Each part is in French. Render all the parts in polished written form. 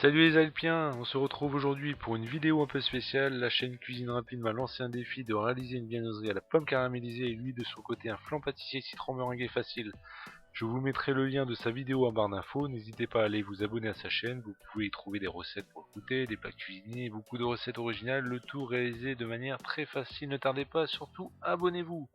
Salut les Alpiens, on se retrouve aujourd'hui pour une vidéo un peu spéciale. La chaîne Cuisine Rapide m'a lancé un défi de réaliser une viennoiserie à la pomme caramélisée et lui de son côté un flan pâtissier citron meringué facile. Je vous mettrai le lien de sa vidéo en barre d'infos, n'hésitez pas à aller vous abonner à sa chaîne, vous pouvez y trouver des recettes pour le goûter, des plats cuisinés, beaucoup de recettes originales, le tout réalisé de manière très facile, ne tardez pas, surtout abonnez-vous.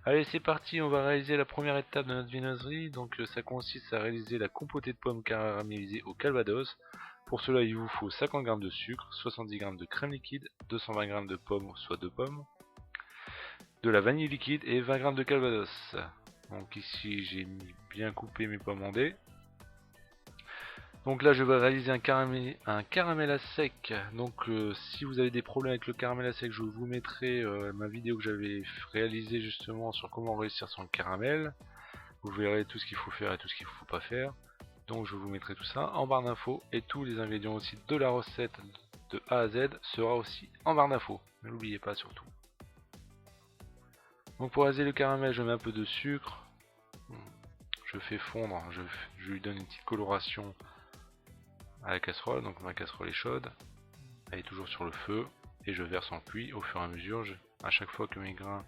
Allez c'est parti, on va réaliser la première étape de notre viennoiserie, donc ça consiste à réaliser la compotée de pommes caramélisées au calvados. Pour cela il vous faut 50 g de sucre, 70 g de crème liquide, 220 g de pommes, soit 2 pommes, de la vanille liquide et 20 g de calvados. Donc ici j'ai bien coupé mes pommes en dés. Donc là je vais réaliser un caramel à sec. Donc si vous avez des problèmes avec le caramel à sec, je vous mettrai ma vidéo que j'avais réalisée justement sur comment réussir son caramel. Vous verrez tout ce qu'il faut faire et tout ce qu'il ne faut pas faire. Donc je vous mettrai tout ça en barre d'infos et tous les ingrédients aussi de la recette de A à Z sera aussi en barre d'infos. Ne l'oubliez pas surtout. Donc pour réaliser le caramel, je mets un peu de sucre. Je fais fondre, je lui donne une petite coloration à la casserole, donc ma casserole est chaude, elle est toujours sur le feu et je verse en cuit au fur et à mesure. À chaque fois que mes grains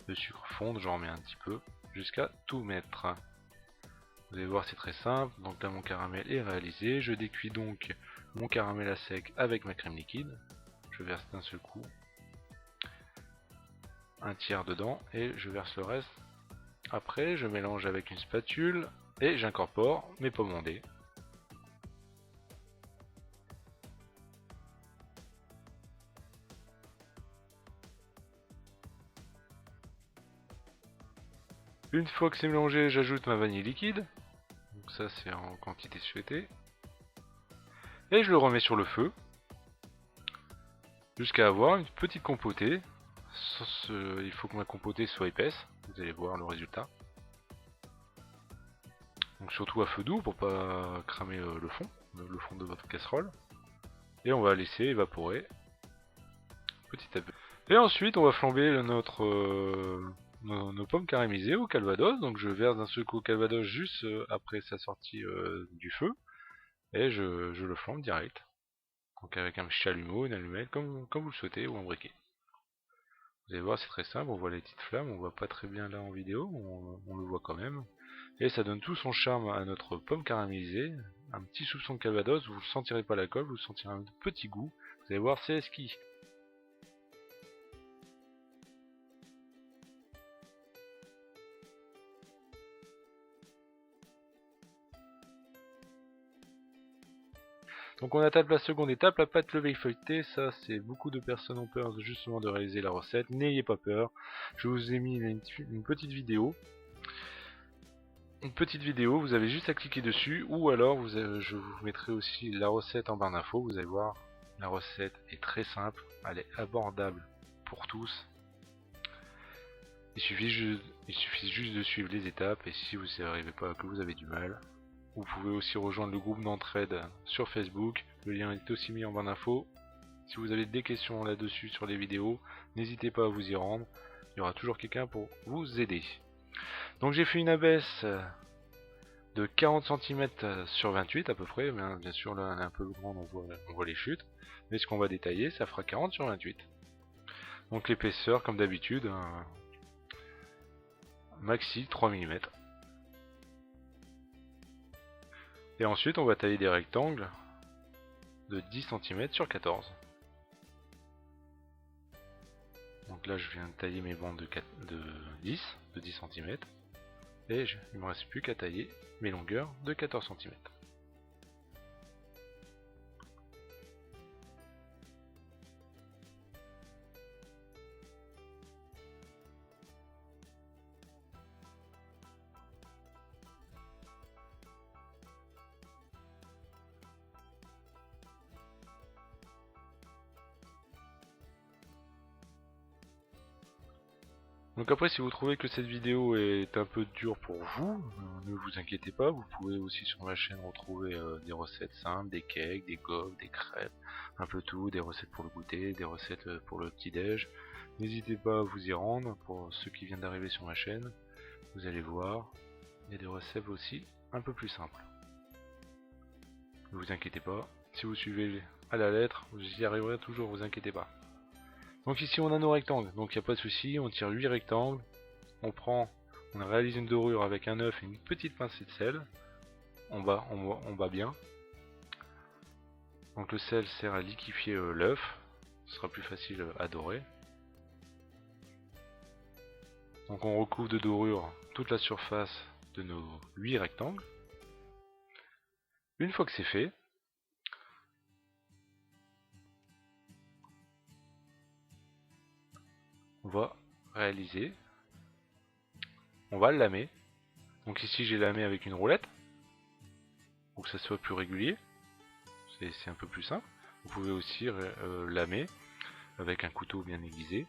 de sucre fondent, j'en remets un petit peu jusqu'à tout mettre. Vous allez voir, c'est très simple. Donc là mon caramel est réalisé, je décuis donc mon caramel à sec avec ma crème liquide, je verse d'un seul coup un tiers dedans et je verse le reste. Après je mélange avec une spatule et j'incorpore mes pommes mondées. Une fois que c'est mélangé, j'ajoute ma vanille liquide. Donc ça c'est en quantité souhaitée. Et je le remets sur le feu. Jusqu'à avoir une petite compotée. Il faut que ma compotée soit épaisse. Vous allez voir le résultat. Donc surtout à feu doux pour pas cramer le fond de votre casserole. Et on va laisser évaporer petit à petit. Et ensuite on va flamber nos pommes caramélisées au calvados. Donc je verse d'un seul coup au calvados juste après sa sortie du feu. Et je le flambe direct. Donc avec un chalumeau, une allumette, comme vous le souhaitez, ou un briquet. Vous allez voir, c'est très simple, on voit les petites flammes, on voit pas très bien là en vidéo, on le voit quand même. Et ça donne tout son charme à notre pomme caramélisée. Un petit soupçon de calvados, vous ne sentirez pas l'alcool, vous sentirez un petit goût. Vous allez voir, c'est exquis. Donc on attaque la seconde étape, la pâte levée feuilletée. Ça c'est beaucoup de personnes ont peur justement de réaliser la recette. N'ayez pas peur, je vous ai mis une petite vidéo. Vous avez juste à cliquer dessus, ou alors je vous mettrai aussi la recette en barre d'infos. Vous allez voir, la recette est très simple, elle est abordable pour tous. Il suffit juste de suivre les étapes, et si vous n'y arrivez pas, que vous avez du mal, vous pouvez aussi rejoindre le groupe d'entraide sur Facebook, le lien est aussi mis en barre d'infos. Si vous avez des questions là-dessus sur les vidéos, n'hésitez pas à vous y rendre, il y aura toujours quelqu'un pour vous aider. Donc j'ai fait une abaisse de 40 cm sur 28 à peu près, mais bien sûr là elle est un peu grande, on voit les chutes, mais ce qu'on va détailler ça fera 40 sur 28. Donc l'épaisseur comme d'habitude, maxi 3 mm. Et ensuite on va tailler des rectangles de 10 cm sur 14. Donc là je viens de tailler mes bandes de 10 cm. Et il ne me reste plus qu'à tailler mes longueurs de 14 cm. Donc après si vous trouvez que cette vidéo est un peu dure pour vous, ne vous inquiétez pas, vous pouvez aussi sur ma chaîne retrouver des recettes simples, des cakes, des gaufres, des crêpes, un peu tout, des recettes pour le goûter, des recettes pour le petit déj. N'hésitez pas à vous y rendre pour ceux qui viennent d'arriver sur ma chaîne, vous allez voir, il y a des recettes aussi un peu plus simples. Ne vous inquiétez pas, si vous suivez à la lettre, vous y arriverez toujours, vous inquiétez pas. Donc ici on a nos rectangles, donc il n'y a pas de souci, on tire 8 rectangles, on réalise une dorure avec un œuf et une petite pincée de sel, on bat bien. Donc le sel sert à liquéfier l'œuf, ce sera plus facile à dorer. Donc on recouvre de dorure toute la surface de nos 8 rectangles. Une fois que c'est fait, on va réaliser, on va lamer. Donc ici j'ai lamé avec une roulette, pour que ça soit plus régulier, c'est un peu plus simple. Vous pouvez aussi lamer avec un couteau bien aiguisé,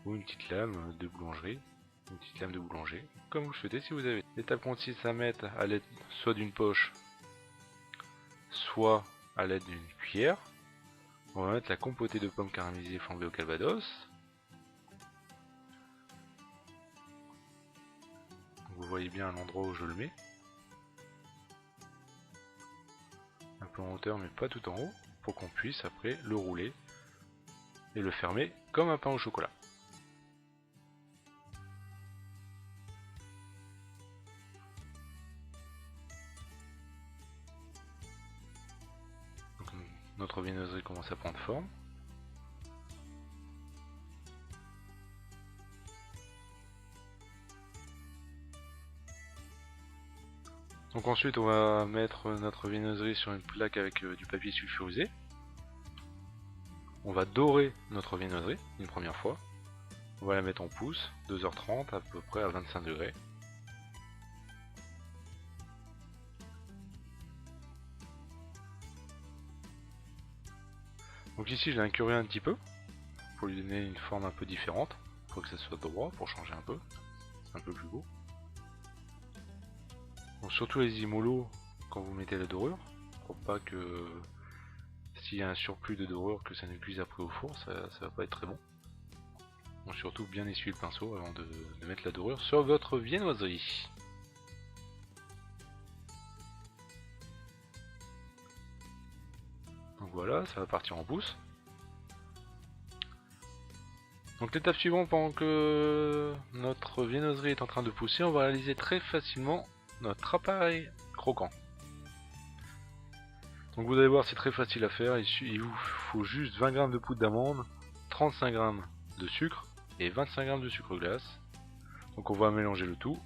ou une petite lame de boulangerie, comme vous le souhaitez si vous avez. L'étape consiste à mettre à l'aide soit d'une poche, soit à l'aide d'une cuillère. On va mettre la compotée de pommes caramélisées flambées au calvados. Vous voyez bien l'endroit où je le mets. Un peu en hauteur mais pas tout en haut, pour qu'on puisse après le rouler et le fermer comme un pain au chocolat. Donc, notre viennoiserie commence à prendre forme. Donc ensuite on va mettre notre viennoiserie sur une plaque avec du papier sulfurisé. On va dorer notre viennoiserie une première fois. On va la mettre en pouce, 2h30 à peu près à 25 degrés. Donc ici je l'ai incurvé un petit peu, pour lui donner une forme un peu différente, pour que ça soit droit, pour changer un peu, c'est un peu plus beau. Donc surtout les mollo quand vous mettez la dorure, pour pas que s'il y a un surplus de dorure que ça ne cuise après au four, ça va pas être très bon. Donc surtout bien essuyer le pinceau avant de mettre la dorure sur votre viennoiserie. Donc voilà, ça va partir en pouce. Donc l'étape suivante, pendant que notre viennoiserie est en train de pousser, on va réaliser très facilement notre appareil croquant. Donc vous allez voir, c'est très facile à faire, il vous faut juste 20 g de poudre d'amande, 35 g de sucre et 25 g de sucre glace. Donc on va mélanger le tout,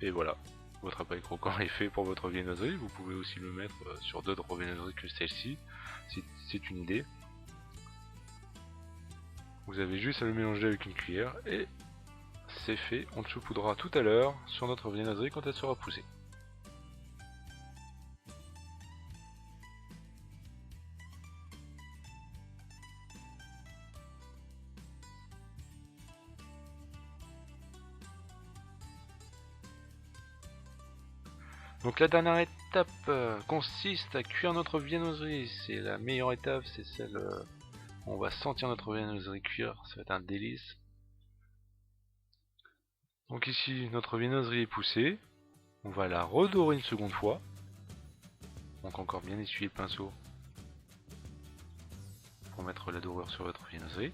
et voilà, votre appareil croquant est fait pour votre viennoiserie. Vous pouvez aussi le mettre sur d'autres viennoiseries que celle-ci, c'est une idée. Vous avez juste à le mélanger avec une cuillère et c'est fait. On le saupoudrera tout à l'heure sur notre viennoiserie quand elle sera poussée. Donc la dernière étape consiste à cuire notre viennoiserie. C'est la meilleure étape, c'est celle où on va sentir notre viennoiserie cuire, ça va être un délice. Donc ici notre viennoiserie est poussée, on va la redorer une seconde fois. Donc encore bien essuyer le pinceau pour mettre la dorure sur votre viennoiserie.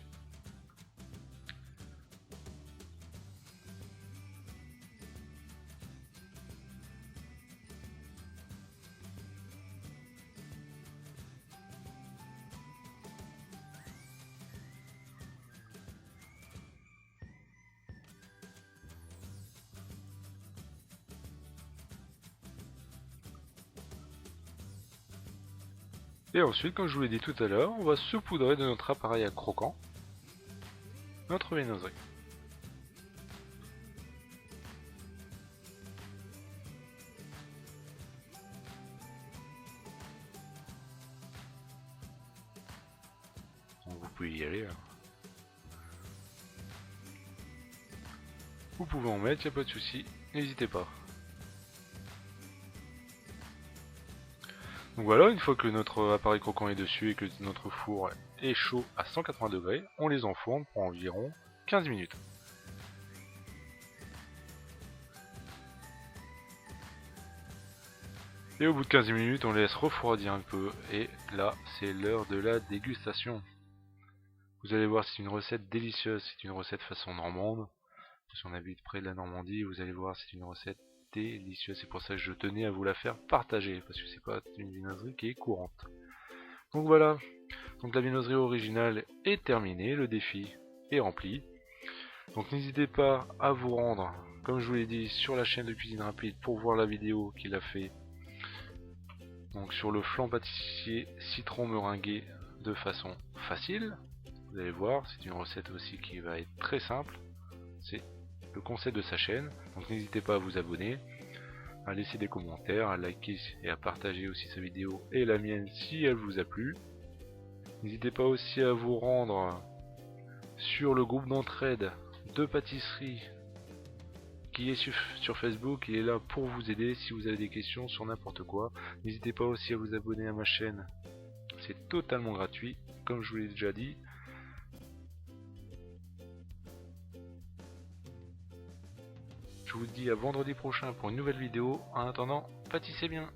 Et ensuite, comme je vous l'ai dit tout à l'heure, on va saupoudrer de notre appareil à croquant notre viennoiserie. Donc vous pouvez y aller. Vous pouvez en mettre, il n'y a pas de souci, n'hésitez pas. Donc voilà, une fois que notre appareil croquant est dessus et que notre four est chaud à 180 degrés, on les enfourne pour environ 15 minutes. Et au bout de 15 minutes, on les laisse refroidir un peu. Et là, c'est l'heure de la dégustation. Vous allez voir, c'est une recette délicieuse. C'est une recette façon normande. Si on habite près de la Normandie, vous allez voir, c'est une recette délicieuse. C'est pour ça que je tenais à vous la faire partager. Parce que c'est pas une viennoiserie qui est courante. Donc voilà. Donc la viennoiserie originale est terminée. Le défi est rempli. Donc n'hésitez pas à vous rendre, comme je vous l'ai dit, sur la chaîne de Cuisine Rapide pour voir la vidéo qu'il a fait. Donc sur le flan pâtissier citron meringué de façon facile. Vous allez voir, c'est une recette aussi qui va être très simple. C'est le concept de sa chaîne. Donc n'hésitez pas à vous abonner, à laisser des commentaires, à liker et à partager aussi sa vidéo et la mienne si elle vous a plu. N'hésitez pas aussi à vous rendre sur le groupe d'entraide de pâtisserie qui est sur Facebook. Il est là pour vous aider si vous avez des questions sur n'importe quoi. N'hésitez pas aussi à vous abonner à ma chaîne, c'est totalement gratuit comme je vous l'ai déjà dit. Je vous dis à vendredi prochain pour une nouvelle vidéo. En attendant, pâtissez bien.